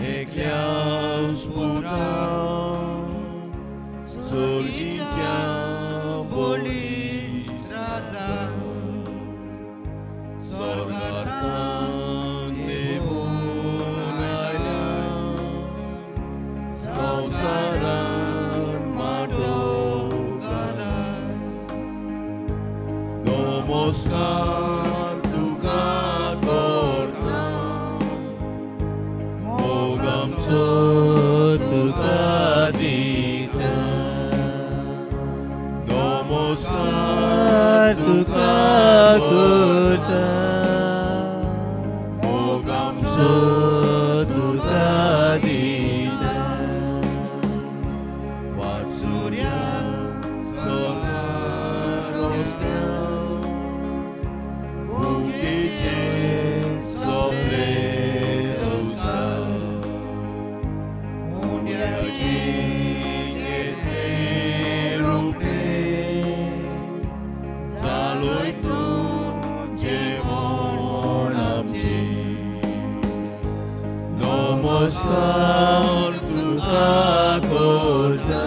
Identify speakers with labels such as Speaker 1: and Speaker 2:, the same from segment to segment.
Speaker 1: एकल्याच पुत्रान सोर्गीच्या बोलीस राजा स्वर्गांतल्यान देवून आयला संवसारान माटो घाला नमस्कार तुका करता मोग आमचो तुका दिता नमस्कार तुका करता मोग आमचो तुका दिता वाचुऱ्यां सोनार रस्त्यार भुकेचे सोपले संवसार मुंड्याची केते रोखडे चालोय तूं जेवण आमचे नमस्कार तुका करता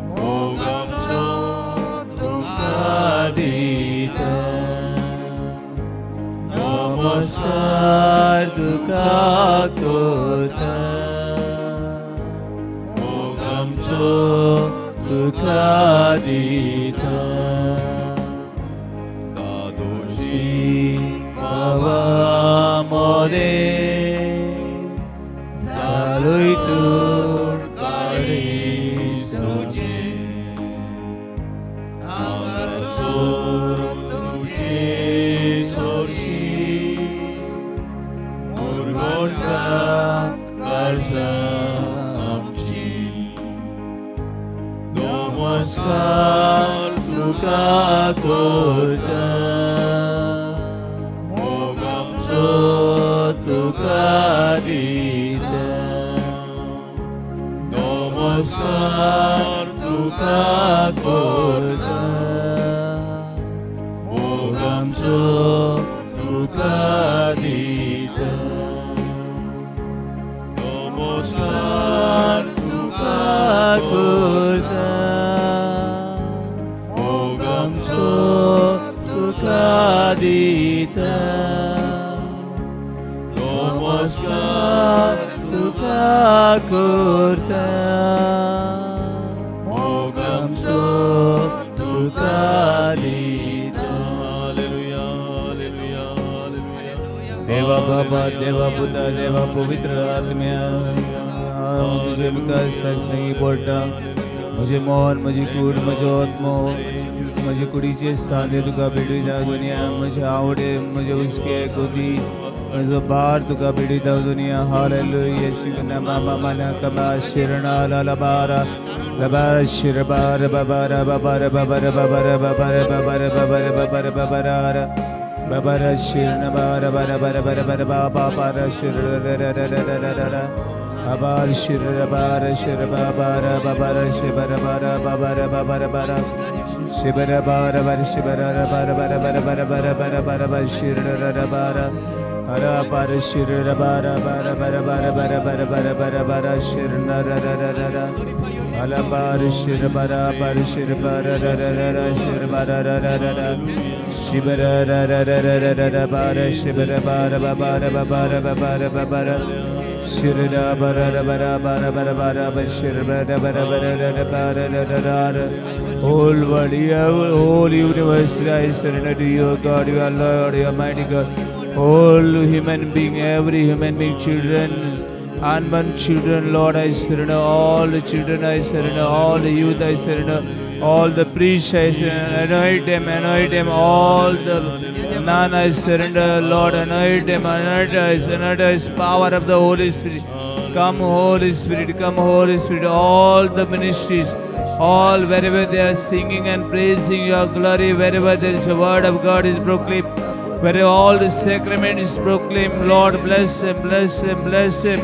Speaker 1: मोग आमचो तुका दिता नमस्कार तुका करता मोग आमचो तुका दिता कादोशी बाबा मोरे चालोय तूर काळीज तुजे आंगासोर तुजे सोरशी मुरगोंडात काळजा आमची नमस्कार तुका करता मोग आमचो तुका दिता नमस्कार तुका करता मोग आमचो तुका दिता नमस्कार तुका करता मोग आमचो तुका दिता नमस्कार तुका करता मोग आमचो तुका दिता हालेलुया हालेलुया हालेलुया
Speaker 2: देवा बाबा देवा पुत्र देवा पवित्र आत्म्या तुझे विकास संगी पोटा म्हजे मन म्हजी कूड म्हजो आत्मो म्हजे कुडीचे सांदे तुका भेटयता दुनिया म्हजे आवडे म्हजे उस्के गोबी म्हजो भार तुका भेटयता दुनिया हालेलुया शिवना मामा मना कमा शिरणा लाबारा लबार शिरबार बाबारा बाबारा बाबारा बाबारा बाबारा बाबारा बाबारा बाबारा बाबारा बाबारा शिरण बारा बारा बारा बारा बारा बाबा बारा शिर Abar shira bara shira bara babara shibara bara babara babara bara shibara bara bara shibara bara bara bara bara bara bara bara bara shira bara ara bara shira bara bara bara bara bara bara bara bara bara shirna ra ra ra ra ra ala bara shira bara shira bara ra ra ra ra shira bara ra ra ra ra shibara ra ra ra ra ra ra bara shibara bara babara babara babara babara Shirada bara bara bara bara bara shirada bara bara bara bara bara whole world, whole universe, I surrender to you, God, you are Lord, you are mighty God. All human being, every human being, children, unborn children, Lord, I surrender. All the children, I surrender. All the youth, I surrender. All the priests, I surrender. Anoint them. All the none, I surrender. Lord, anoint them, anoint us, power of the Holy Spirit. Come, Holy Spirit, come, Holy Spirit. All the ministries, all wherever they are singing and praising your glory, wherever there is a word of God is proclaimed, where all the sacrament is proclaimed, Lord, bless him, bless him, bless him.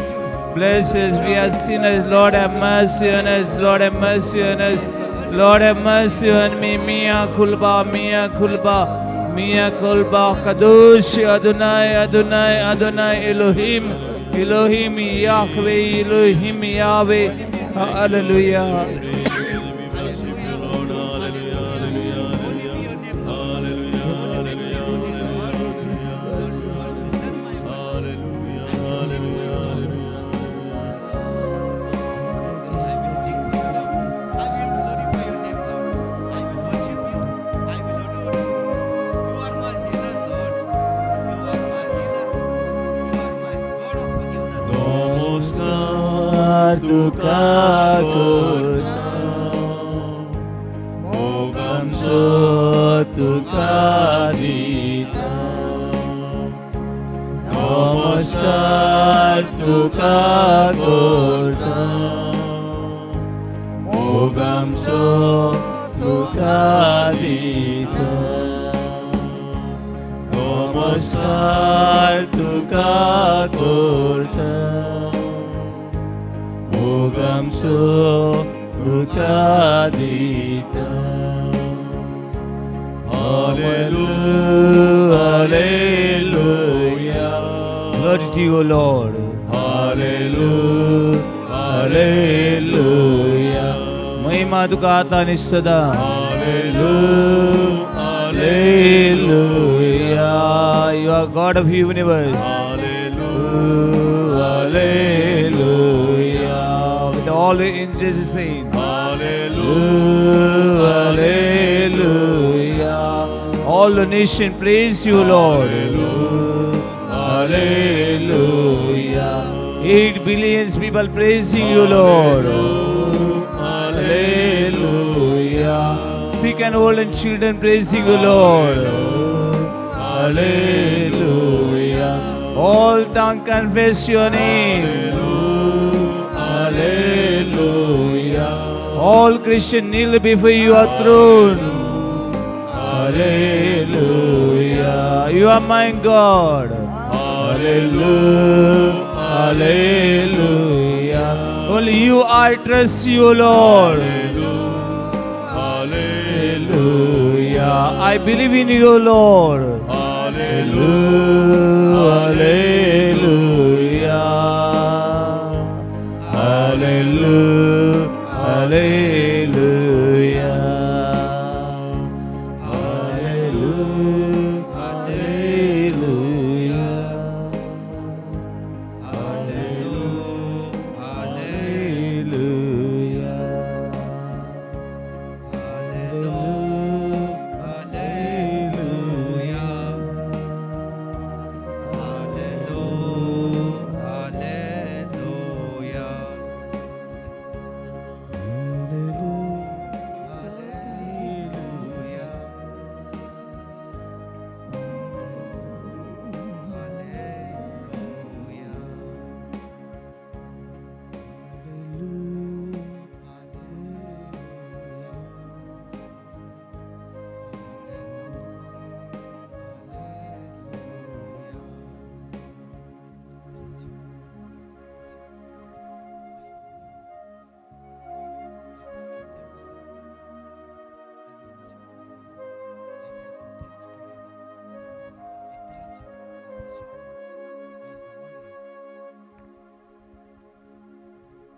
Speaker 2: Bless us, we are sinners, Lord, have mercy on us, Lord, have mercy on us. Lord, have mercy on me, Mia Kulba, Mia Kulba. Mia kolba kadosh Adonai Adonai Adonai Elohim Elohim Yahweh Elohim Yahweh. Hallelujah. Namaskar tuka korta, mogam so tuka dita. Namaskar tuka korta, mogam so tuka dita. Hallelujah, hallelujah. Glory to you, Lord. Hallelujah, hallelujah. महिमा तुका आता आणि सदा. Hallelujah, hallelujah. You are God of universe. Hallelujah, hallelujah. With all the angels saying. Hallelujah, hallelujah. All the nation praise you, Lord. Hallelujah. 8 billion people praising you, Lord. Hallelujah. Sick and old and children praising you, Lord. Hallelujah. All tongue confess your name. Hallelujah. All Christian kneel before your throne. Hallelujah. You are my God. Hallelujah. Hallelujah. Only you I trust you, Lord. Hallelujah. I believe in you, Lord. Hallelujah. Hallelujah. Hallelujah. Hallelujah.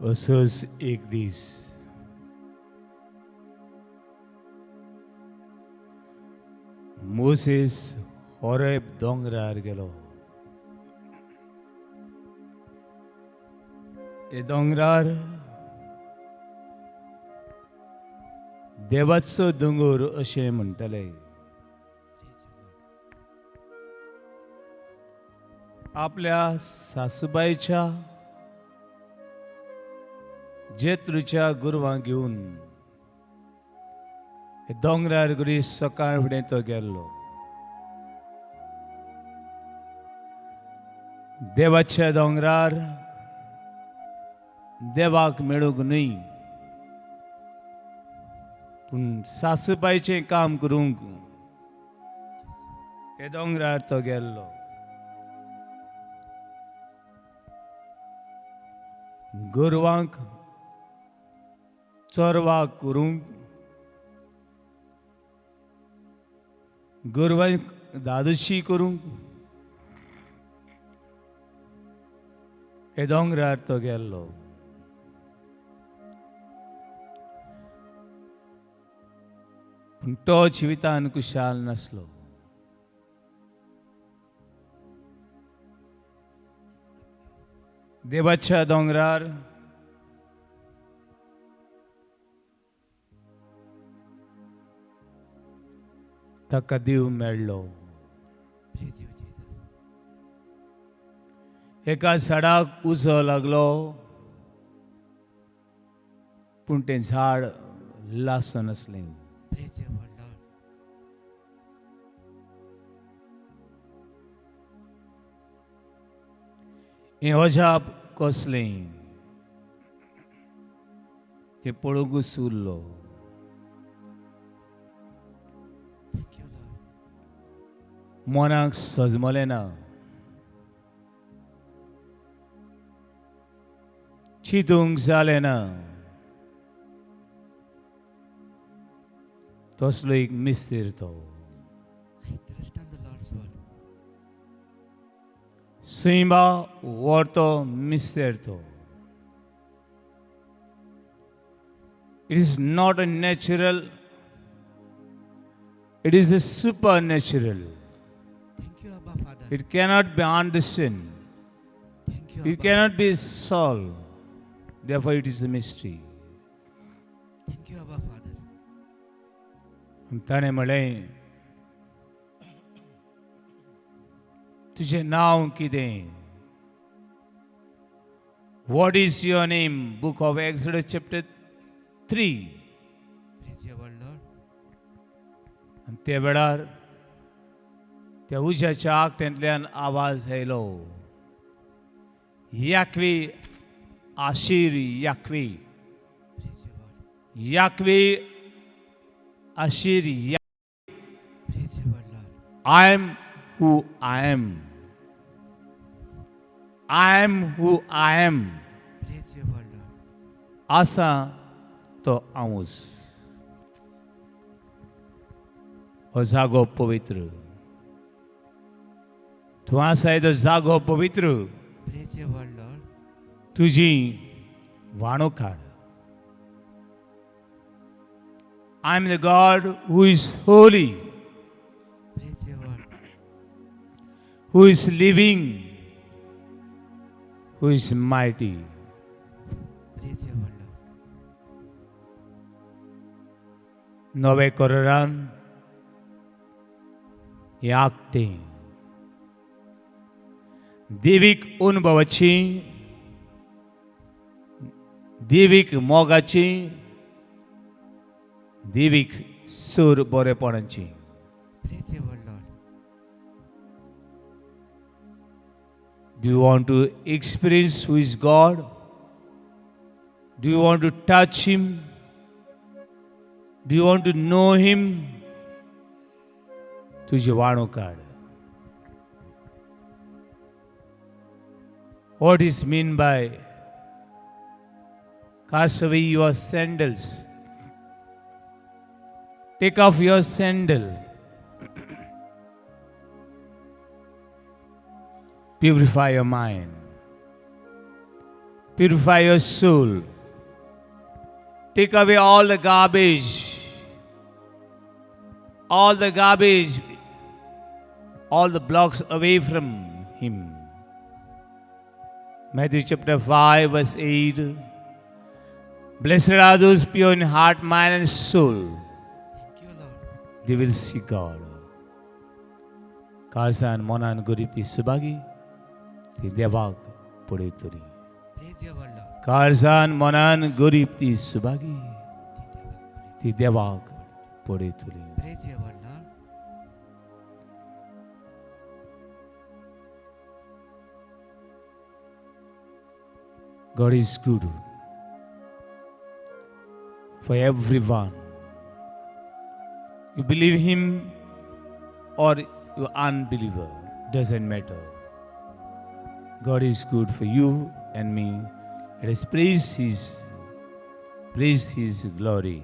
Speaker 2: असंच एक दीस Moses Horeb दोंगरार गेलो. हे दोंगरार देवाचो दोंगर अशें म्हणटले. आपल्या सासूबाईच्या जेत्रूच्या गुरवांक घेवन दोंगरार गुरी सकाळ फुडें तो गेल्लो. देवाच्या दोंगरार देवाक मेळूंक न्हय, पूण सासूबाईचें काम करूंक हे दोंगरार तो गेल्लो. गोरवांक चोरवाक करूंक गोरवां दादोशी करूंक हे दोंगरार तो गेल्लो. पूण तो जिवितान कुशाल नासलो. देवाच्या दोंगरार ताका देव मेळ्ळो. एका झाडाक उजो लागलो पूण तें झाड लासो नासलें. हें अजाप कसलें तें पळोवंकूच उरलो. मनाक सजमलें ना. चिंतूंक जालें ना. तसलो एक मिस्तीर तो. Simba warto misterto. It is not a natural, it is a supernatural.
Speaker 3: Thank you, Abba Father.
Speaker 2: It cannot be understood.
Speaker 3: Thank you,
Speaker 2: It
Speaker 3: Abba.
Speaker 2: cannot be solved. Therefore, it is a mystery.
Speaker 3: Thank you, Abba Father.
Speaker 2: ताणें म्हळें, तुजें नांव कितें? What is your name? Book of Exodus chapter 3.
Speaker 3: Praise your word, Lord.
Speaker 2: आनी ते वेळार त्या उज्याच्या आंगठ्यांतल्यान आवाज आयलो, याकवे आशीर याकवे.
Speaker 3: Praise your word.
Speaker 2: याकवे आशीर
Speaker 3: Praise your word, Lord.
Speaker 2: I am who I am. I am who I am.
Speaker 3: Praise your word, Lord.
Speaker 2: आसा तो हांवूच. हो जागो पवित्र. तूं आसाय तो जागो पवित्र.
Speaker 3: Praise your word, Lord.
Speaker 2: तुजी वाणो काड. I am the God who is holy,
Speaker 3: Praise your word.
Speaker 2: who is living, who is mighty.
Speaker 3: Praise your word, Lord.
Speaker 2: नवे कोरान याकते देवीक अनुभवाची, देवीक मोगाची, देवीक सूर बरेपणाची.
Speaker 3: Praise your word, Lord.
Speaker 2: Do you want to experience who is God? Do you want to touch Him? Do you want to know Him? तुझे वाणो काड. What is mean by cast away your sandals? Take off your sandal. Purify your mind. Purify your soul. Take away all the garbage. All the garbage. All the blocks away from Him. Matthew chapter 5 verse 8. Blessed are those pure in heart, mind and soul.
Speaker 3: Thank you, Lord.
Speaker 2: They will see God. Karsan monan guripti subagi. Ti devak pudeturi.
Speaker 3: Praise your word, Lord.
Speaker 2: Karsan monan guripti subagi. Ti devak pudeturi.
Speaker 3: Praise your word, Lord.
Speaker 2: God is good for everyone. You believe Him or you unbeliever, doesn't matter. God is good for you and me. Let us praise His glory.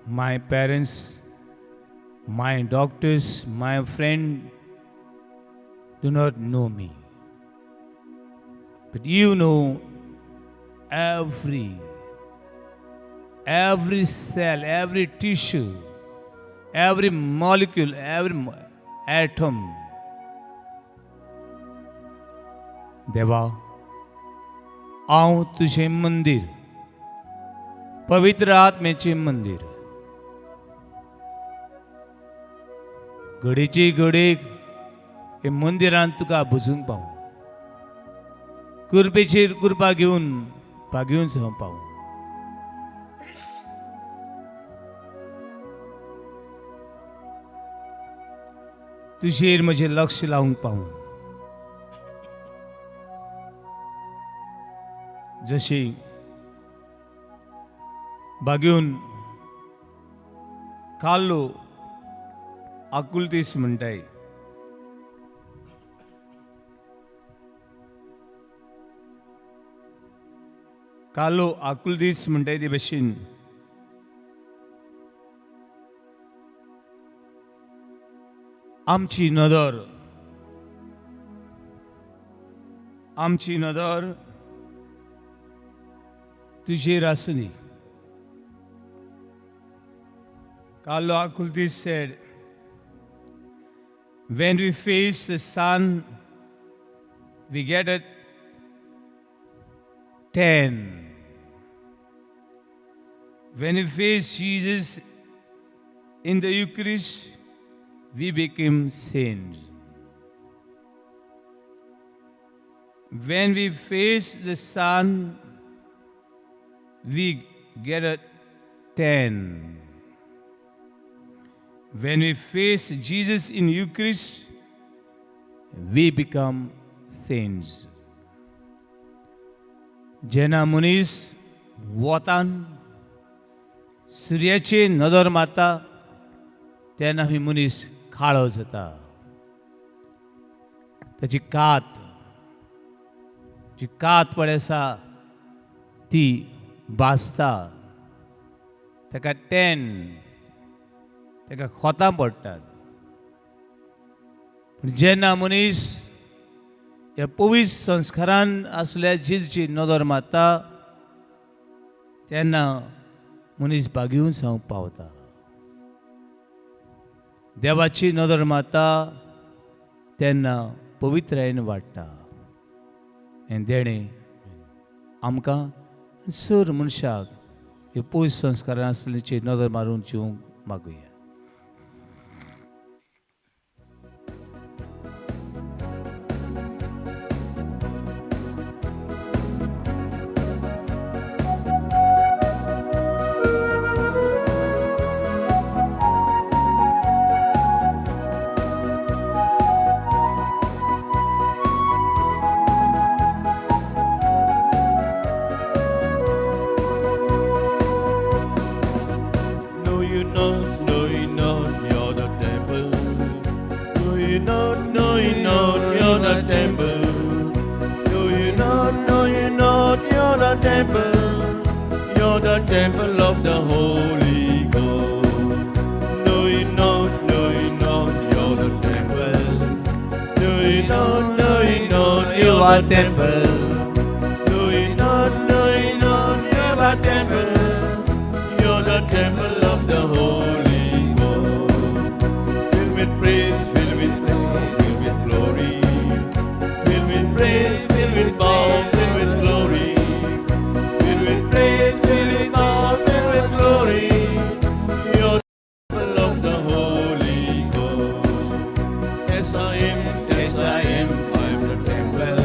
Speaker 2: my parents, my doctors, my friend do not know me. But you know every cell, every tissue, every molecule, every atom. देवा हांव तुझें मंदिर, पवित्र आत्मेचें मंदिर. घडीची घडीक हे मंदिरांत तुका बसूंक पावूं, कृपेचेर कृपा घेवन पागीवन हांव पावूं. तुजेर म्हजें लक्ष लावंक पावूं. जशी बागेवन काल्लो आकुलतीस म्हणटाय. कालो आकुलतीस म्हणटाय ते भशेन आमची नदर तुजेर आसुनी. Carlo Acultis said, when we face the sun, we get a 10. When we face Jesus in the Eucharist, we become saints. When we face the sun, we get a 10. When we face Jesus in Eucharist, we become saints. जेन्ना मनीस वतान सूर्याची नदर मारता तेन्ना ही मनीस काळो जाता. ताची कात पडे आसा ती भाजता, ताका ताका खोतां पडटात. जेन्ना मनीस ह्या पवित्र संस्कारान आसल्या जेजूची नदर मारता तेन्ना मनीस बागेवन जावंक पावता. देवाची नदर मारता तेन्ना पवित्रायेन वाडटा. आनी देणें आमकां सर मनशाक ह्या पवित्र संस्कारान आसल्याची नदर मारून जिवंक मागुया.
Speaker 1: You're the temple of the Holy Ghost. No, you're not, you're the temple. No, you're not, you are temple. No, you're not, you're a temple. You're the temple of the Holy Ghost. Fill with praise, fill with glory. Fill with praise, fill with power, fill with glory. Praise, fill with power, fill with glory. You're the temple of the Holy Ghost. Yes, I am, I'm the temple.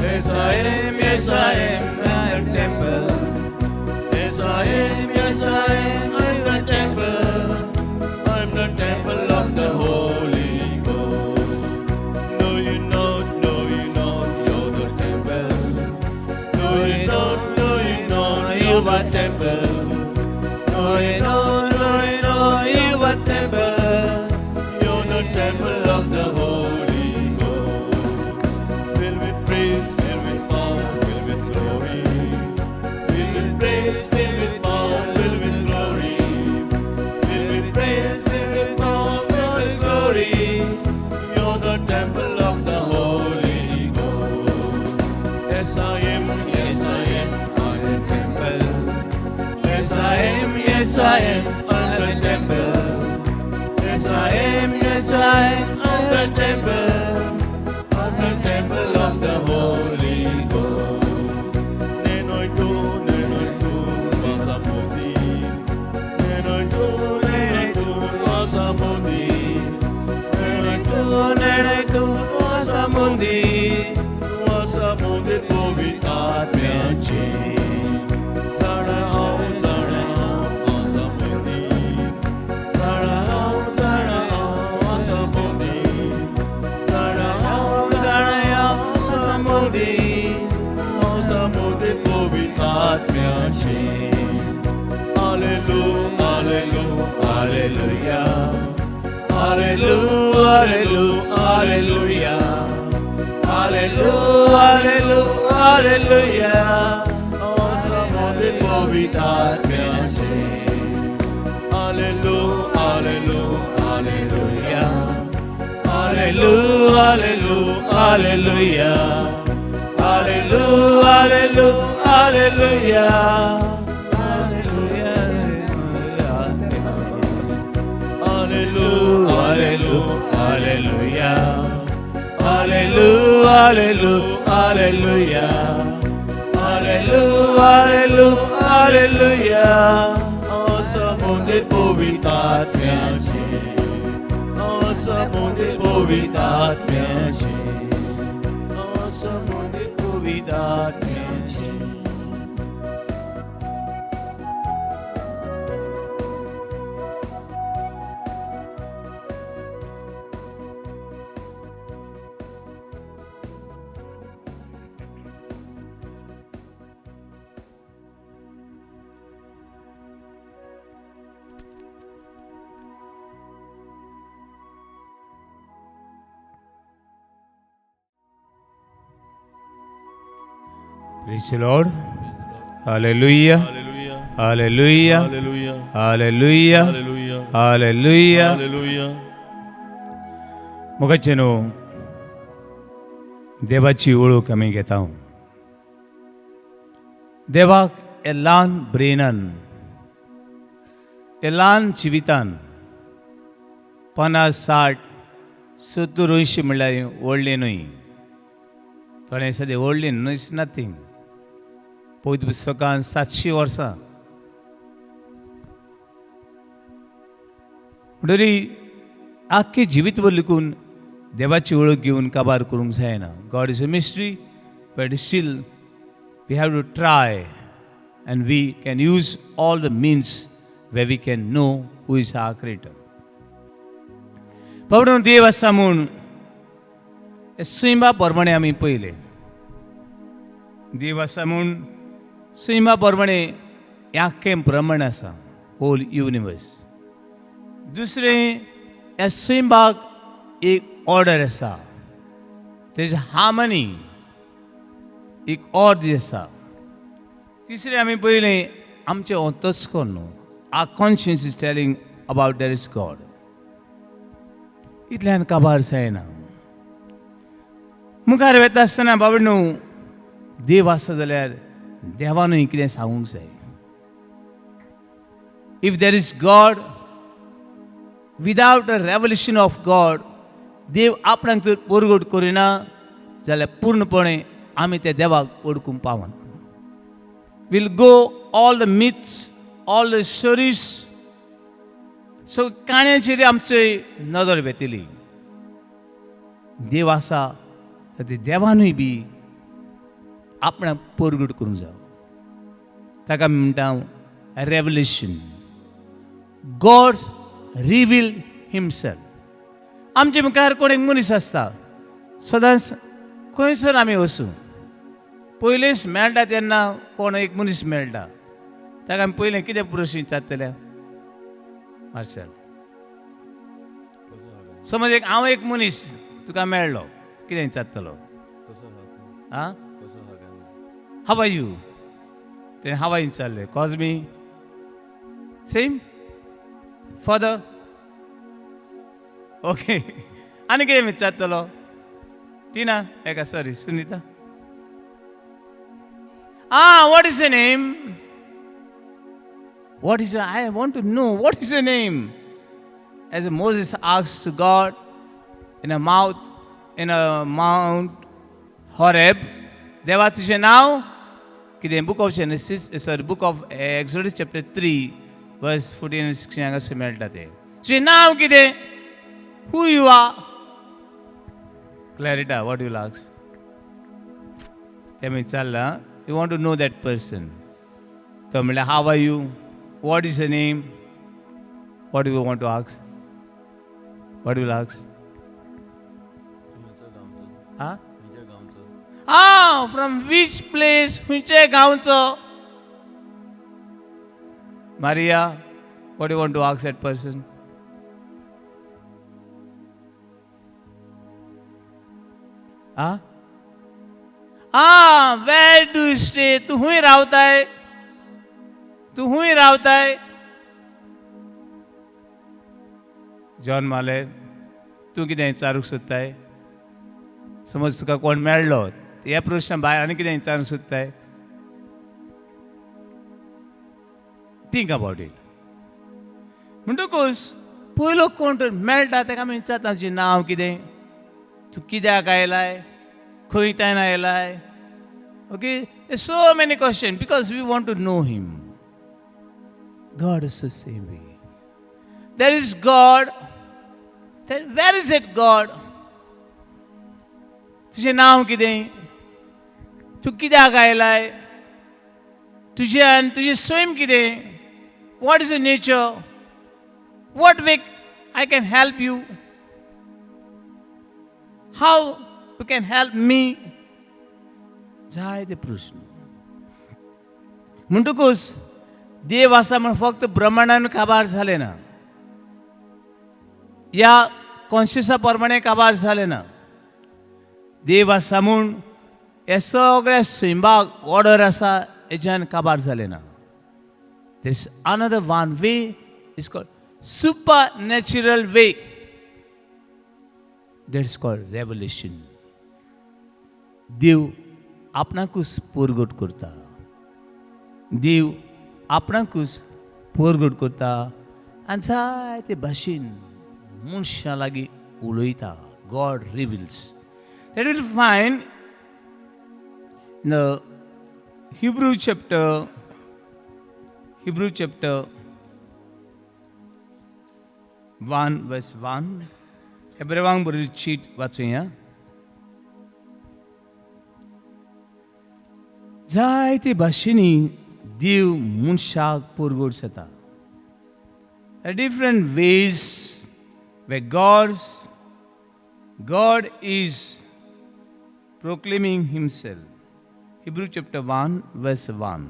Speaker 1: Yes, I am, I'm the temple. Yes, I am, I'm the temple. I'm the temple of the Holy Ghost. the temple, I'm the temple of the Holy Ghost. Nenoy tu, wasamudi. Nenoy tu, wasamudi. Nenoy tu, wasamudi. Wasamudi povitaatmyache. Zarao, wasamudi. Zarao, wasamudi. Zarao, wasamudi. Wasamudi povitaatmyache. Hallelujah, hallelujah, hallelujah, hallelujah, hallelujah, hallelujah, hallelujah. Wasamudi povitaatmyache. Hallelujah, hallelujah, hallelujah, hallelujah, hallelujah, hallelujah, hallelujah, hallelujah, hallelujah, hallelujah, hallelujah, hallelujah. Wasamudi povitaatmyache. Wasamudi povitaatmyache. Wasamudi povitaatmyache.
Speaker 2: Praise the Lord. Hallelujah.
Speaker 1: Hallelujah.
Speaker 2: Hallelujah.
Speaker 1: Hallelujah.
Speaker 2: Hallelujah.
Speaker 1: Hallelujah.
Speaker 2: Hallelujah.
Speaker 1: Hallelujah.
Speaker 2: मोगाचेनो देवाची ओळख आमी घेता. देवाक हे ल्हान ब्रेनान, हे ल्हान जिवितान 50, 60, 70, 80 म्हणल्यार व्हडलें न्हय. थोडें सद्या व्हडलें न्हय, इट्स नथींग. पवित्र पुस्तकान 700 वर्सां. म्हणटरी आख्खे जिवीतभर लिखून देवाची ओळख घेवन काबार करूंक जायना. God is a mystery, but still we have to try and we can use all the means where we can know who is our creator. म्हणून देव आसा म्हूण सैमा प्रमाणे आमी पळयलें. देव आसा म्हूण सैमा प्रमाणे आख्खें ब्रह्मांड आसा, होल युनिवर्स. दुसरें, ह्या सैमाक एक ऑर्डर आसा, तेज हार्मनी, एक ऑर्डर आसा. तिसरें आमी पळयलें आमचें अंतस्करण न्हू, our conscience is telling about there is God. इतल्यान काबार जायना. मुखार वेता आसतना बाबा न्हू, देव आसा जाल्यार देवानूय कितें सांगूंक जाय. If there is God, without a revolution of God, देव आपणाक जर परगट करिना जाल्यार पूर्णपणे आमी त्या देवाक वळखूंक पावना. We'll go all the myths, all the stories. So काणयांचेर आमची नदर वेतली. देव आसा ते देवानूय बी आपणाक परगट करूंक जाय. ताका आमी म्हणटा रेवल्युशन. God reveal himself. आमचे मुखार कोण एक मनीस आसता, सदांच खंयसर आमी वचूं, पयलेच मेळटा तेन्ना कोण एक मनीस मेळटा, ताका आमी पयलें कितें प्रश्न विचारतले? मार्शल, समज एक हांव एक मनीस तुका मेळ्ळो, कितें विचारतलो? आं, हाव आर यू? तेणें हाव आर विचारलें. कॉज मी सेम फादर. ओके. आनी कितें विचारतलो? टिना, एका sorry, Sunita. What is your name? What is your, I want to know, what is your name? As Moses asked to God, in a Mount Horeb. देवा तुझें नाव कितें? Book of Genesis, sorry, Book of Exodus chapter 3 verse 14 and 16 हांगासर मेळटा तें. तुझें नाव कितें? Who you are? Clarita, what you will ask? तें विचारलां. You want to know that person. तो म्हणल्यार how are you? What is your name? What do you want to ask? What do you will ask? Huh? From which place? खंयच्या गांवचो? Maria, what do you want to ask that person? Where do you stay? तू हुंय रावताय? तू हुंय रावताय? John माले, तू कितें विचारूंक सोदताय? समज तुका कोण मेळ्ळो, ह्या प्रश्न भायर आनी कितें विचारूंक सोदताय? Think about it. म्हणटकूच पयलो कोण तर मेळटा ताका आमी विचारता तुजें नांव कितें? तूं कित्याक आयलाय? खंयच्यान आयलाय? Okay, so many questions because we want to know him. God is the same way. There is God. Then where is that God? तुझें नांव कितें? तूं कित्याक आयलाय? तुजें स्वयं कितें? What is your nature? What way I can help you? How you can help me? जायते प्रश्न. म्हणटकूच देव आसा म्हण फक्त ब्रह्मांडान काबार जालें ना, या कॉन्शियसा प्रमाणे काबार जालें ना. देव आसा म्हूण हे सगळे स्वयंभाग ऑर्डर आसा हेच्यान काबार जालें ना. There is another one way, is called supernatural way. That's called revelation. देव आपणाकूच परगट करता. देव आपणाकूच परगट करता आनी जायते भाशेन मनशां लागीं उलयता. God reveals. That will find in the Hebrew chapter 1 verse 1. Hebrewank बरोबर चीट वाचूया. जायते भाशेनी देव मनशाक परगट जाता. There are different ways where God is proclaiming himself. Hebrew chapter 1 verse 1.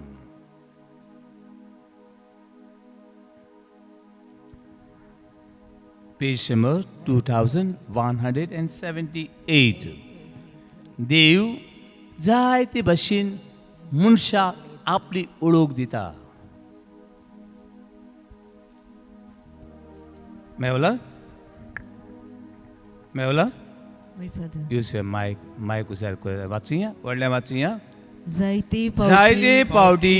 Speaker 2: Page number 2178. देव जायते भाशेन मनशाक आपली ओळख दिता. Mewla
Speaker 4: My father.
Speaker 2: Use your मायक उजार कर. वाचूया, व्हडलें वाचूया.
Speaker 4: जायते
Speaker 2: जायते पावटी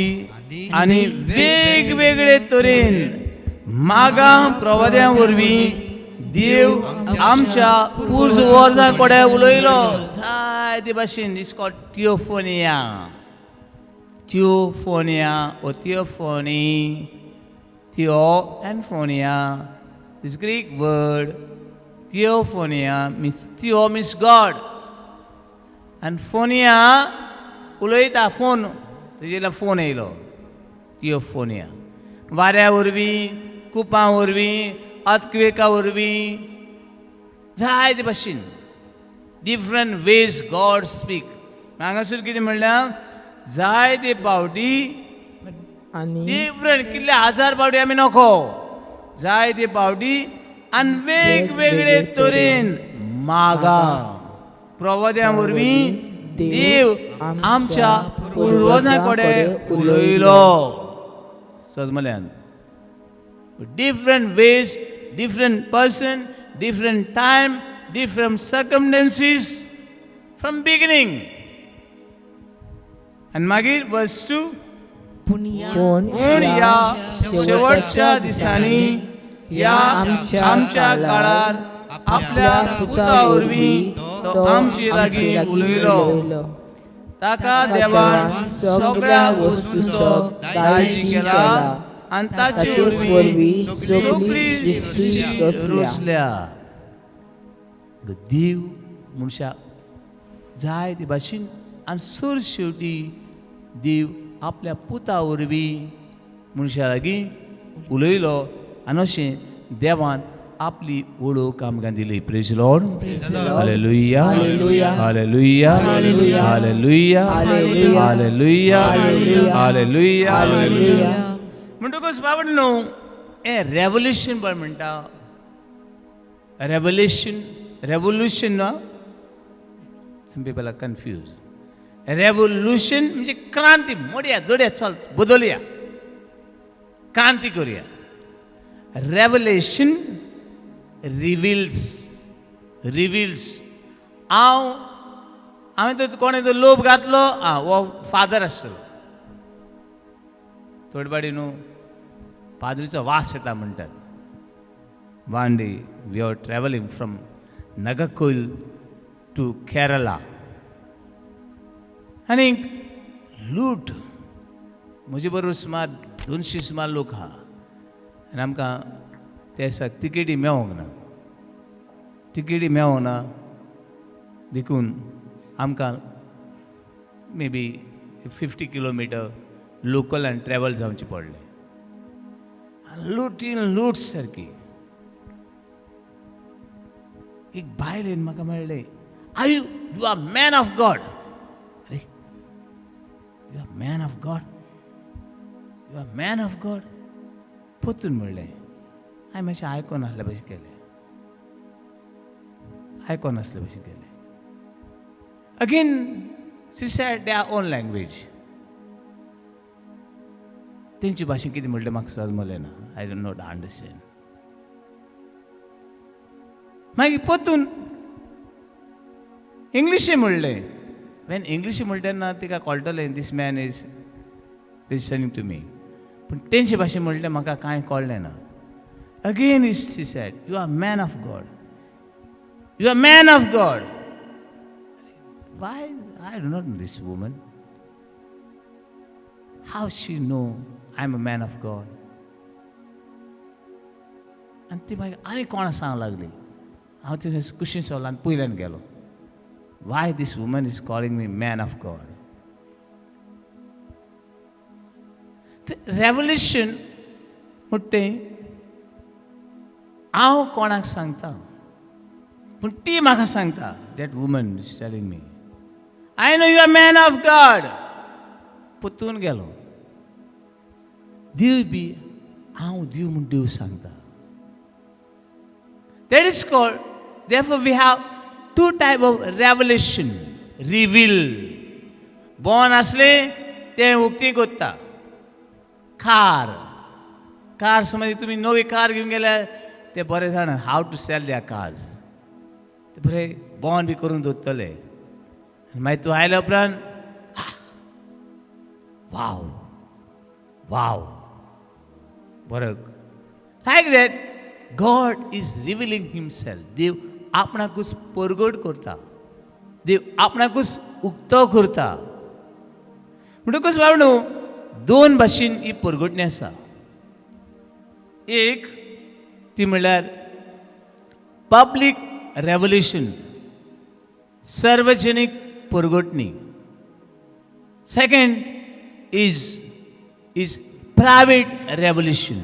Speaker 2: आनी वेगवेगळे तरेन मागां प्रवाद्यां वरवीं देव आमच्या पुर्ज वर्सां कोडे उलयलो. जायते भाशेन. It's called theophonia. Theophonia or theophony. Theo and phonia. This Greek word theophonia means theo means God and phonia उलयता. फोन तुजेला फोन येयलो. थियोफोनिया. वाऱ्या वरवीं, कुपां वरवीं, अर्थक्वेका वरवीं, जायते भाशेन डिफरंट वेज गॉड स्पीक. हांगासर कितें म्हणल्यार जायते पावटी
Speaker 4: आणि
Speaker 2: डिफरंट कितले हजार पावटी आमी नको. जायते पावटी आनी वेगवेगळे तरेन मागा प्रवाद्यां वरवीं देव आमच्या पुर्वजां कडेन उलयलो. सजमल्यान different ways, different person, different time, different circumstances from beginning. And मागीर verse 2.
Speaker 4: पुण्या
Speaker 2: पूण या शेवटच्या दिसांनी या आमच्या काळार
Speaker 1: आपल्या पुता वरवीं तो आमचे लागीं उलयलो ताका देवान सगळ्या वस्तूंचो दायज केला आनी ताचे वरवीं सगळी सृश्टी रचल्या. देव मनशाक जाय ते भाशेन आनी सर शेवटी देव आपल्या पुता वरवीं मनशा लागीं उलयलो आनी अशें देवान आपली वळख आमकां दिली. Praise Lord. Hallelujah hallelujah hallelujah hallelujah hallelujah. म्हणटकच बाबा न्हू हें रेवल्युशन पळय म्हणटा. रेवल्युशन ना. Some people are confuse. Revolution म्हणजे क्रांती. मोडया दोडया चल बदलया क्रांती करूया. Revelation reveals. हांवें तर कोणें तो लोभ घातलो हो फादर आसतलो. थोडे पाटी न्हू फादरीचो वास येता म्हणटात. One day we are travelling from Nagercoil to Kerala आनी लूट म्हजे बरोबर सुमार 200 सुमार लोक आहा आनी आमकां ते दिसा तिकेटी मेळोंक ना. देखून आमकां मे बी 50 किलोमिटर लोकलान ट्रॅव्हल जावचें पडलें. लूट सारकी. एक बायल येवन म्हाका म्हणलें you are man of God. अरे you are man of God. You are man of God. पोतून म्हणलें. हांवें मातशें आयकोन नासले भशेन केलें. Again she said their own language. तेंची भाशेन कितें म्हणलें म्हाका समजलें ना. I don't know understand. मागीर पोतून इंग्लिशीन म्हणलें. वेन इंग्लिशीन म्हणलें तेन्ना तिका कळटलें this man is listening to me. पूण तेंचे भाशेन म्हणलें म्हाका कांय कळ्ळें ना. Again she said, you are man of God. You are man of God. Why? I do not know this woman. How she know I'm a man of God? आनी ती मागीर आनी कोणा सांग लागली. हांव तिका कुशीन सोडलो आनी पयल्यान गेलो. Why this woman is calling me man of God? Revelation म्हणटें हांव कोणाक सांगता पूण ती म्हाका सांगता. That woman is telling me I know you are man of God. पोतून गेलो. देव बी हांव देव म्हूण देव सांगता. That is called therefore we have two type of revelation. Reveal. बोन आसले ते उक्ती कोत्ता. कार समज तुमी नवी कार घेवन गेल्यार ते बरें जाणा हाव टू सेल द्या कार्स. ते बरें बोन बी करून दवरतले. मागीर तूं आयल्या उपरांत वाव वाव बरं. Like that God is revealing himself. देव आपणाकूच परगट करता. देव आपणाकूच उक्तो करता. म्हणटकूच बाबा न्हू 2 भाशेन ही परगटणी आसा. एक ती म्हणल्यार पब्लीक रेवल्युशन. सार्वजनीक परगटणी. Second is private revolution.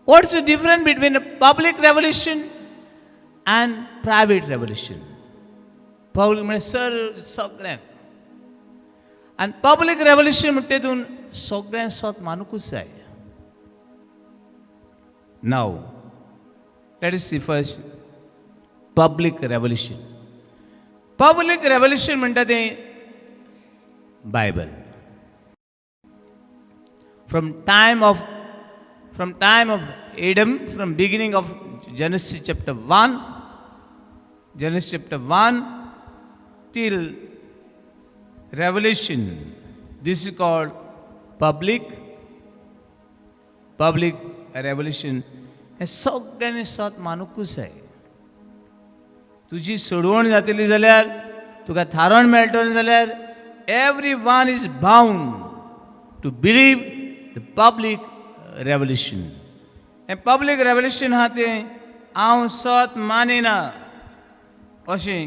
Speaker 1: What's the difference between a public revolution and private revolution? Public म्हणजे सगळ्यांक. आणि पब्लीक रेवल्युशन म्हणटा तितून सगळ्यांक स्वत मानूकूच जाय. Now, let us see first public revolution. Public revolution म्हणटा तें Bible. From time of Adam, from beginning of Genesis chapter 1 till Revelation, this is called public revelation.
Speaker 2: हें सगळ्यांनी सत मानूकूच जाय. तुजी सोडवण जातली जाल्यार तुका थारण मेळटलें जाल्यार everyone is bound to believe the public revolution. हें पब्लीक रेवल्युशन आहा तें हांव सत मानिना अशें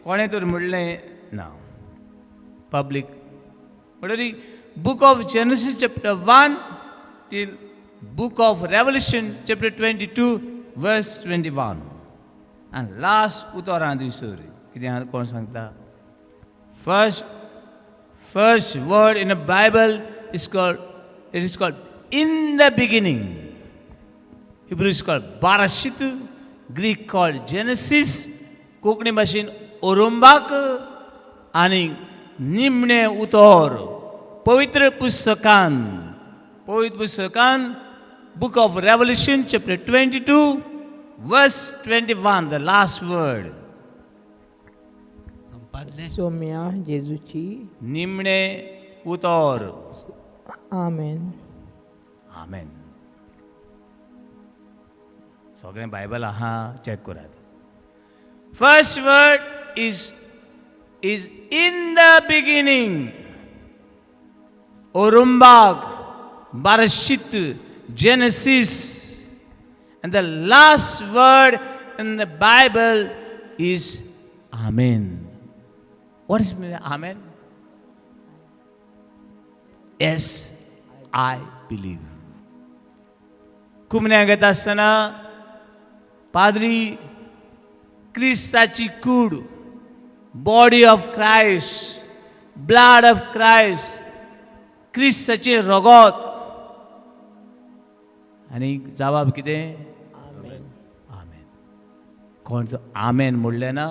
Speaker 2: कोणें तर म्हणलें ना. पब्लीक म्हणटरी book of Genesis chapter 1 till book of revolution chapter 22 verse 21. आनी लास्ट उतर आहा दिसर कितें आहा कोण सांगता. First word in the Bible is called in the beginning. Hebrew is called Barashit, Greek called Genesis, Konkani भाशेन ओरुंबाक आनी निमणे उतर पवित्र पुस्तकान Book of Revelation chapter 22 verse 21, the last word.
Speaker 3: संपादने
Speaker 4: Saumya जेजूची
Speaker 2: निमणे उतर.
Speaker 4: आमेन.
Speaker 2: आमेन. सगळें बायबल आहा चॅक करात. First word is in the beginning. ओरुंबाग, बारशीत, Genesis. And the last word in the Bible is Amen. What is meaning Amen? Yes, I believe. कुमण्या घेता आसतना पाद्री क्रिस्ताची कूड, body of Christ, blood of Christ, क्रिस्ताचे रगत. आनी जबाब कितें? आमेन. कोण तो आमेन म्हणलें ना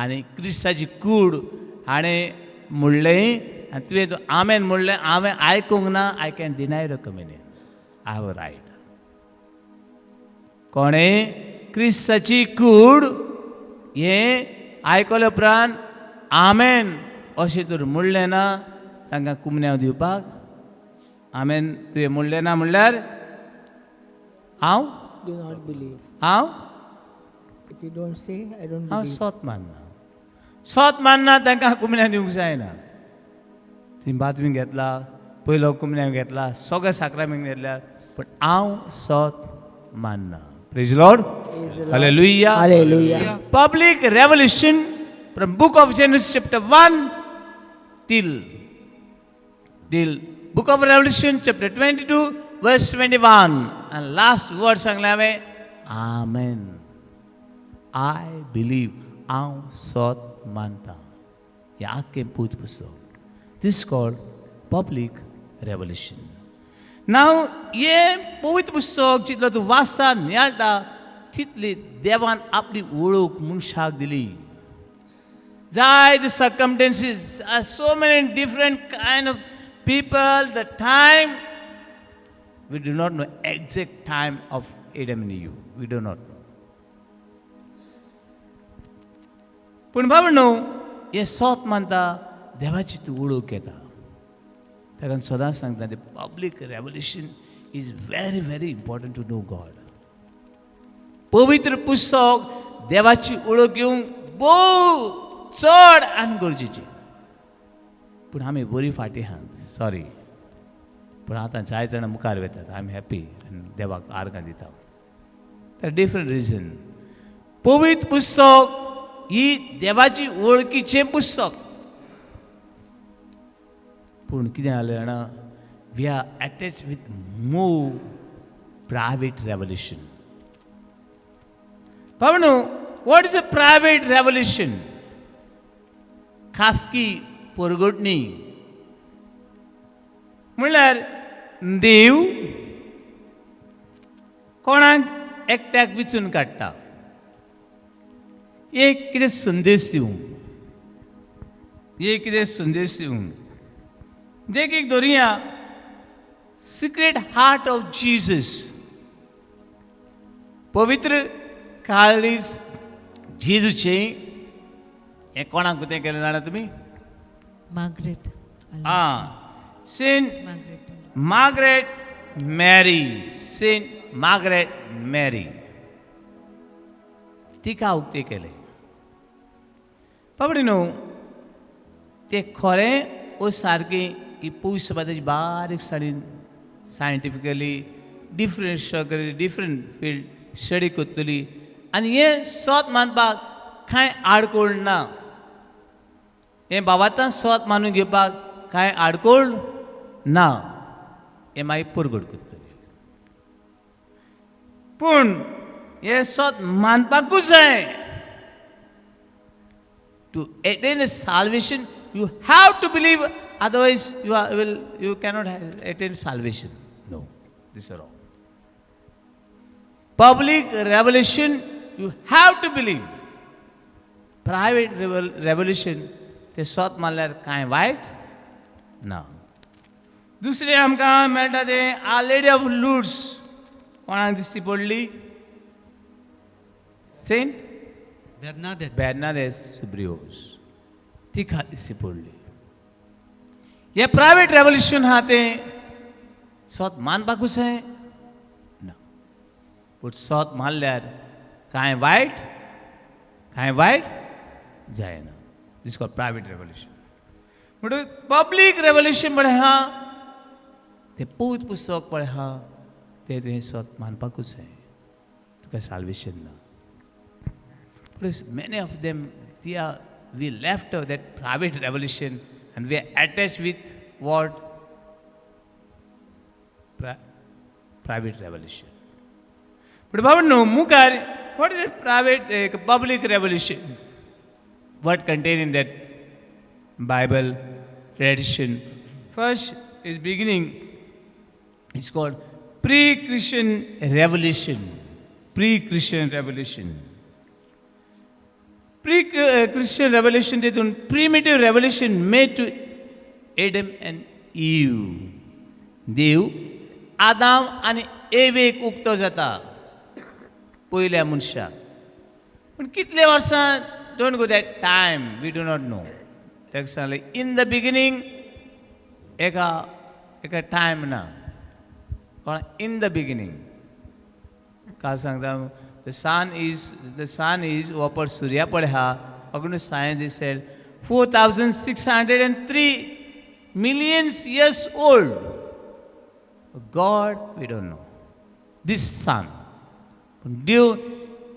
Speaker 2: आनी क्रिस्ताची कूड हाणें म्हणलें आनी तुवें तो आमेन म्हणलें हांवें आयकूंक ना. I can deny the communion. I have a right. कोणें क्रिस्ताची कूड हें आयकल्या उपरांत आमेन अशें तर म्हणलें ना तांकां कुमन्यांव दिवपाक. आमेन तुवें म्हणलें ना म्हणल्यार हांव
Speaker 4: Do not believe.
Speaker 2: हांव
Speaker 4: If you don't say, I don't
Speaker 2: हांव
Speaker 4: believe.
Speaker 2: सत मानना. सत मानना तांकां कुमन्यां दिवंक जायना. तुवें बातमी घेतला, पयलो कुमन्यां घेतला, सगळे साक्रामेंत घेतल्या, पण हांव सत मानना. Praise Lord. Hallelujah.
Speaker 4: Hallelujah.
Speaker 2: Public revelation from book of Genesis chapter 1 till book of Revelation chapter 22 verse 21 and last word सांगले हांवें Amen. I believe. हांव सत मानता. हें आख्खें पूत पुस्तक. This is called public revelation. Now हें पवित्र पुस्तक जितलो तूं वाचता नियाळटा तितली देवान आपली वळख मनशाक दिली. जायते circumstances, so many different kind of people, the time, we do not know exact time of Adam and Eve. We do not know. पूण बाबा न्हू हे सत मानता देवाची तूं वळख घेता. ताका सदांच सांगता the public revolution is very very important to know God. पवित्र पुस्तक देवाची वळख घेवंक भोव चड आनी गरजेची. पूण आमी बरी फाटी आहात. सॉरी. पूण आतां जाय जाणां मुखार वेतात. आय एम हॅपी आनी देवाक आर्गां दिता. तर डिफरंट रिजन. पवित्र पुस्तक ही देवाची वळखीचें पुस्तक. पूण कितें जालें जाणा we are attach with more private revolution. पावण what is a private revolution? खासगी परगटणी. म्हणल्यार देव कोणाक एकट्याक विचून काडटा. एक कितें संदेश दिवंक. एक कितें संदेश दिवंक. देखीक धरुया सिक्रेट हार्ट ऑफ जीसस. पवित्र काळीज जेजूचें हें कोणाक कितें केलें जाणा तुमी?
Speaker 4: Margaret.
Speaker 2: Saint
Speaker 4: Margaret.
Speaker 2: Margaret Mary. Saint Margaret Mary तिका उक्ती केले पापडी न्हू ते खरें ओ सारकी ही पयस तेजी बारीक साडीन scientifically different struggle different field study करतली आनी हें स्वत मानपाक कांय आडकोळ ना हें भावार्थान स्वत मानून घेवपाक कांय आडकोळ ना हें मागीर परगट करतली पूण हें स्वत मानपाकूच जाय to attain a salvation you have to believe otherwise you cannot attain salvation no this is wrong public revelation you have to believe private revelation ते स्वत मानल्यार कांय वायट ना दुसरें आमकां मेळटा तें आ लेडी ऑफ लुड्स कोणाक दिसती पडली सेंट Bernadette Brios तिका दिसती पडली हे प्रायवेट रेवल्युशन आहा तें स्वत मानपाकूच जाय ना पूण स्वत मानल्यार कांय वायट जायना दिस कॉल्ड प्रायवेट रेवल्युशन म्हणून पब्लीक रेवल्युशन पळय आहा तें पवित्र पुस्तक पळय आहा तें तुवें स्वत मानपाकूच जाय तुका साल्वेशन ना Because many of them, we left that private revelation and we are attached with what? Private revelation. But no, Mukar, what is a private, public revelation? What contained in that Bible tradition? First is beginning, it's called pre-Christian revelation. Pre-Christian revelation. Pre-Christian revelation तितून primitive revelation made to Adam and Eve. देव आदाम आनी awake उक्तो जाता पयल्या मनशाक पूण कितले वर्सां don't go that time we do not know ताका सांगलें इन द बिगिनींग एका टायम ना कोण इन द बिगिनींग काय सांगता The sun is वपर सूर्या पळय आहा according to science they said 4,603 million years old. God we don't know. This sun. देव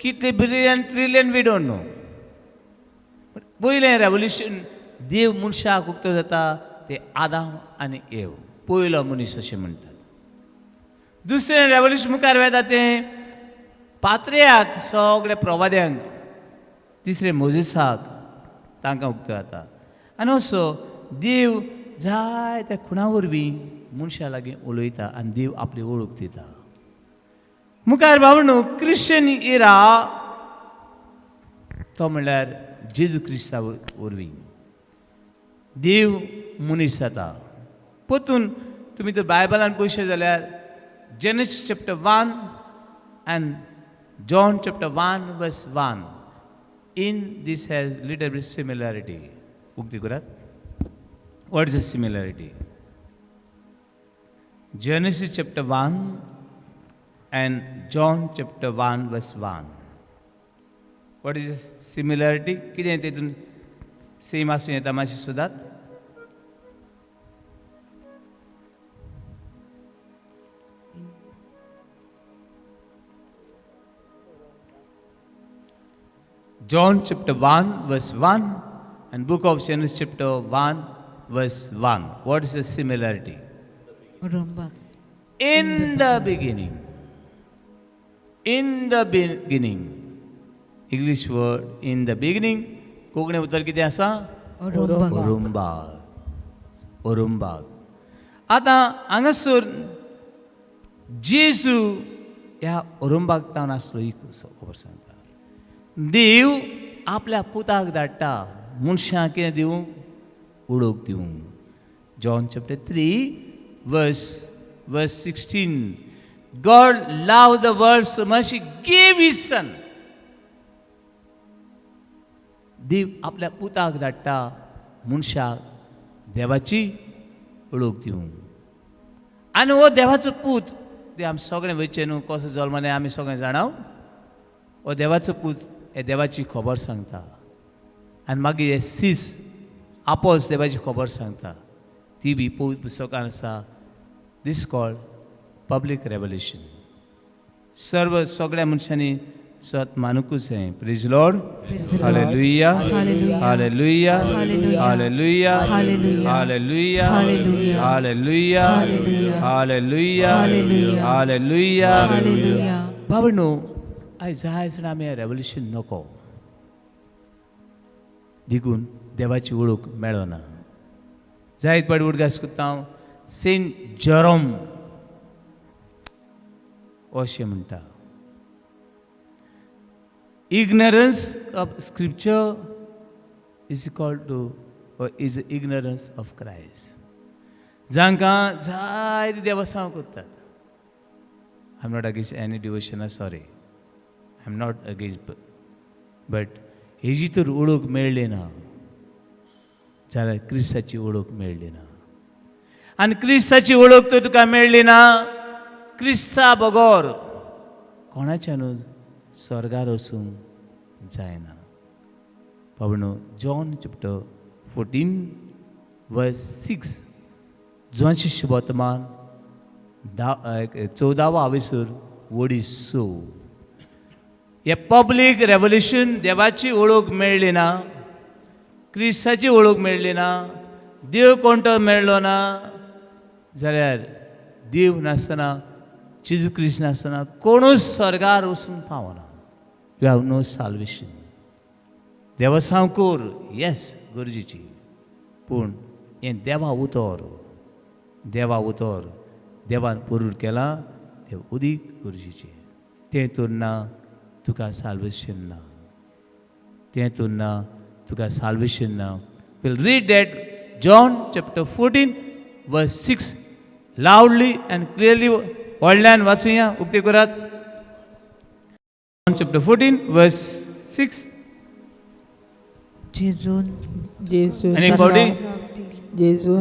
Speaker 2: कितले billion trillion we don't know. पयलें रेवल्युशन देव मनशाक उक्तो जाता ते आदाम आनी एव पयलो मनीस अशें म्हणटात दुसरें रेवल्युशन मुखार वेता तें पात्र्याक सगळे प्रवाद्यांक तिसरे मोजिसाक तांकां उक्तो जाता आनी असो देव जाय त्या खुणा वरवीं मनशा लागीं उलयता आनी देव आपली वळख दिता मुखार भावनो क्रिश्चन इरा तो म्हणल्यार जेजू क्रिस्ता वरवीं देव मनीस जाता परतून तुमी तर बायबलान पळयशे जाल्यार genesis chapter 1 and John chapter 1 verse 1. In this has little bit similarity. What is the similarity? Genesis chapter 1 and John chapter 1 verse 1. What is the similarity? कितें तेतून सेम आसूं येता मातशें सुदात John chapter 1 verse 1 and book of Genesis chapter 1 verse 1. What is the similarity?
Speaker 4: Rumbak.
Speaker 2: In the beginning. In the beginning. English word in the beginning. Konkani उतर कितें आसा? ओरुंबाग. आतां हांगासर जेजू ह्या ओरुंबाग तावन आसलो ही खबर सांगता देव आपल्या पुताक धाडटा मनशाक कितें दिवंक उडोवंक दिवंक John chapter 3 verse 16 God loved the world so much he gave his son देव आपल्या पुताक धाडटा मनशाक देवाची ओळख दिवंक आनी हो देवाचो पूत फक्त आमी सगळें वयचें न्हू कसो जल्म न्ही आमी सगळें जाणाव हो देवाचो पूत हे देवाची खबर सांगता आनी मागीर हे सीस आपोस देवाची खबर सांगता ती बी पुस्तकान आसा दीस कॉल्ड पब्लीक रेवल्युशन सर्व सगळ्या मनशांनी सत मानूकूच जाय praise Lord hallelujah hallelujah hallelujah hallelujah hallelujah hallelujah hallelujah बाबा आयज जाय जाण आमी हें रेवल्युशन नको देखून देवाची वळख मेळना जायत पाटी उडगास करता हांव सेंट जरोम अशें म्हणटा ignorance of scripture is equal to or is ignorance of Christ जांकां जायते देवस्थान करतात I am not against any devotion sorry I am not against but हेजी तर वळख मेळ्ळी ना जाल्यार क्रिस्ताची वळख मेळ्ळी ना आनी क्रिस्ताची वळख तर तुका मेळ्ळी ना क्रिस्ता बगोर कोणाच्यानूच स्वर्गार वचूंक जायना पावणो जॉन चॅप्टर 14 वर्स 6 जोनचे शुभवर्तमान 14वा आवेसूर वडी 6 हे पब्लीक रेवल्युशन देवाची वळख मेळ्ळी ना क्रिस्ताची वळख मेळ्ळी ना देव कोण तो मेळ्ळो ना जाल्यार देव नासतना जेजू क्रिस्त नासतना कोणूच स्वर्गार वचूंक पावना यू हॅव नो साल्वेशन देवस्थान कोर येस गरजेची पूण हें देवा उतर देवान पुरूड केलां तें उदीक गरजेचें तें तर ना तुका साल्वेशन ना तें तर ना तुका साल्वेशन ना will read that John chapter 14 verse 6 लावडली एंड क्लियरली व्हडल्यान वाचुया उक्ती करात जॉन चॅप्टर 14 वर्स 6
Speaker 4: जेजून
Speaker 2: आनी फावटी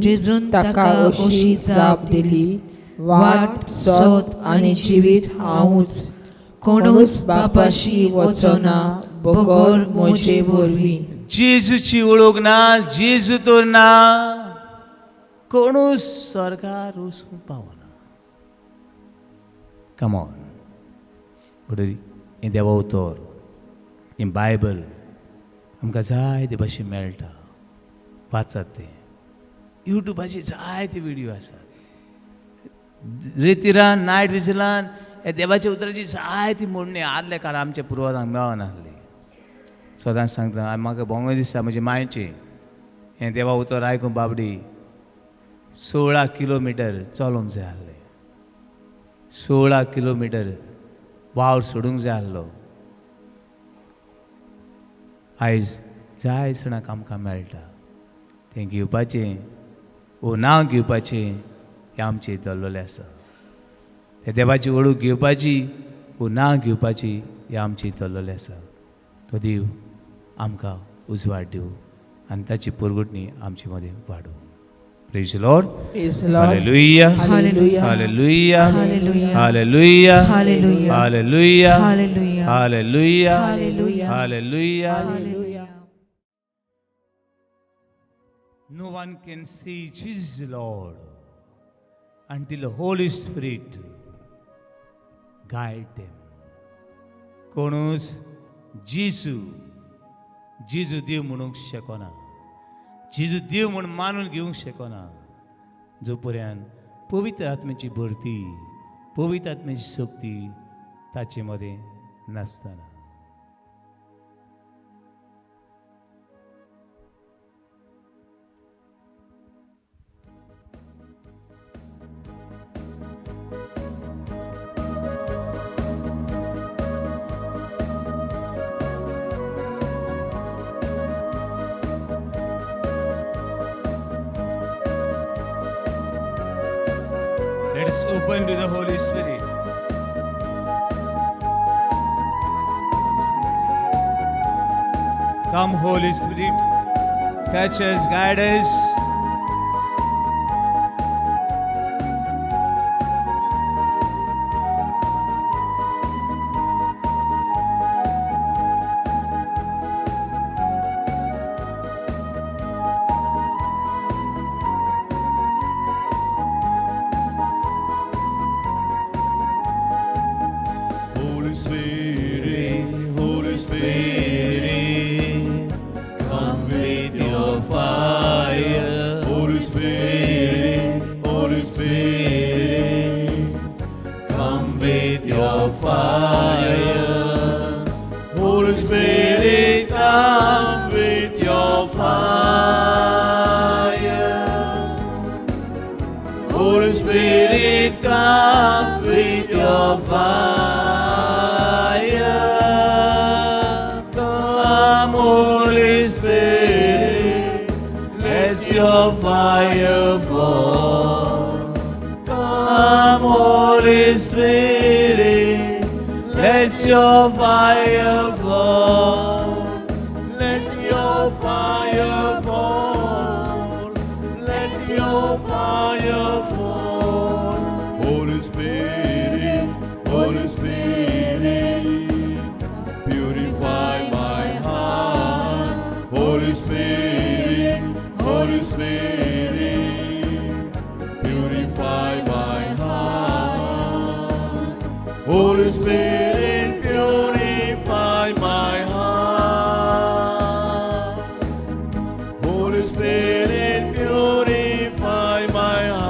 Speaker 4: जेजून ताका अशी जाप दिली वाट सोद आनी जिवीत हांवूच कोणूच बापाशी वचना बगोर म्हजे वरवीं
Speaker 2: जेजूची वळख ना जेजू तर ना कोणूच स्वर्गार वचूंक पावना कम ऑन बडरी हें देवा उतर हें बायबल आमकां जायते भाशेन मेळटा वाचात ते युट्यूबाचेर जायते व्हिडियो आसात रेतिरान नायट विजलान हे देवाच्या उतराची जायती मोडणी आदले काळ आमच्या पुर्वजांक मेळनासली सदांच सांगता म्हाका भोंगो दिसता म्हजे मांयचे हें देवा उतर आयकून बाबडी 16 किलोमिटर चलोंक जाय आसलें 16 किलोमिटर वावर सोडूंक जाय आसलो आयज जाय सणाक आमकां मेळटा तें घेवपाचें वो नांव घेवपाचें हें आमचेर दवरलेलें आसा त्या देवाची वळख घेवपाची वो नांव घेवपाची हें आमचेर दवरलेलें आसा तो देव आमकां उजवाड दिवं आनी ताची पुरगुटणी आमचे मदें वाडूं Praise the Lord.
Speaker 4: Praise the Lord.
Speaker 2: Hallelujah.
Speaker 4: Hallelujah.
Speaker 2: Hallelujah.
Speaker 4: Hallelujah.
Speaker 2: Hallelujah.
Speaker 4: Hallelujah.
Speaker 2: Hallelujah.
Speaker 4: Hallelujah.
Speaker 2: Hallelujah.
Speaker 4: Hallelujah.
Speaker 2: Hallelujah.
Speaker 4: Hallelujah.
Speaker 2: No one can see Jesus Lord until the Holy Spirit guide them. कोणूच जेजू देव म्हणूंक शकना जेजू देव म्हणून मानून घेवंक शकना जो पर्यंत पवित्र आत्म्याची भरती पवित्र आत्म्याची शक्ती ताचे मदें नासतना Let's open to the Holy Spirit. Come, Holy Spirit, touch us, guide us.
Speaker 1: let your fire fall. Come, Holy Spirit, let your fire fall. Let your fire fall. Let your fire fall. Holy Spirit, Holy Spirit, purify my heart. Holy Spirit, Holy Spirit, purify my heart. Holy Spirit, purify my heart. Holy Spirit, purify my heart.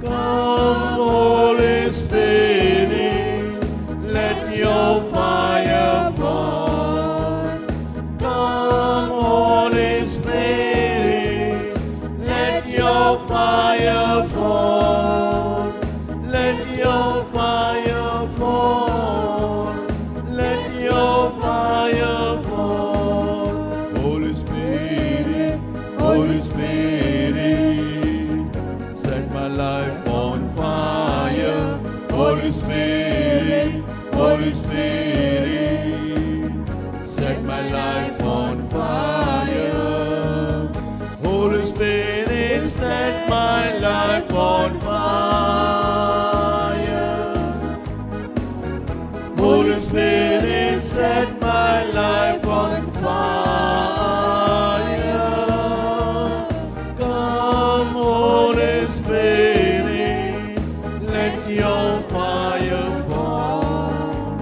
Speaker 1: Come, Holy Spirit, let your fire fall. Come, Holy Spirit, let your fire fall. Let your fire fall. Let your fire fall. Holy Spirit, Holy Spirit, set my life on fire. Holy Spirit, Holy Spirit, set my life on fire. Holy Spirit, set my life on fire. Holy Spirit, set my life on fire. Come, Holy Spirit, let your fire fall.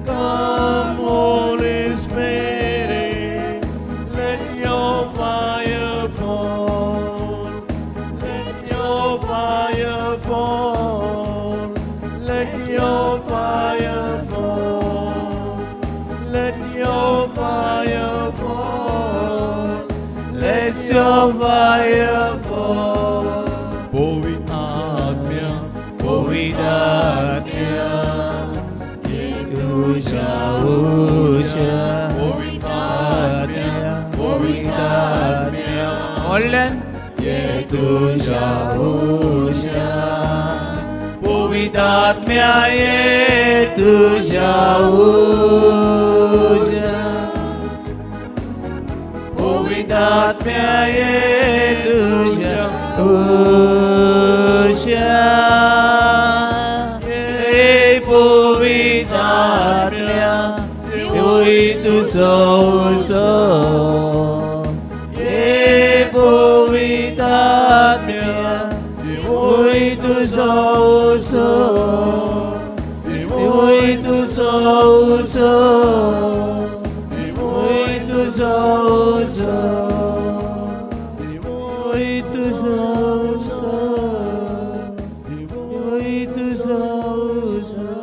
Speaker 1: Come, Holy Spirit, let your fire fall. Let your fire fall. Let your fire fall. Let your fire fall. Let your fire fall. Pavitratma, Pavitratma, Tuja Usha, Pavitratma, Pavitratma, Ollen, Tuja Usha, Pavitratma, Tuja Usha. Pavitratma, Tuja Usha. Pavitratma, tu so. Pavitratma, tu so. Tu so. Tu so.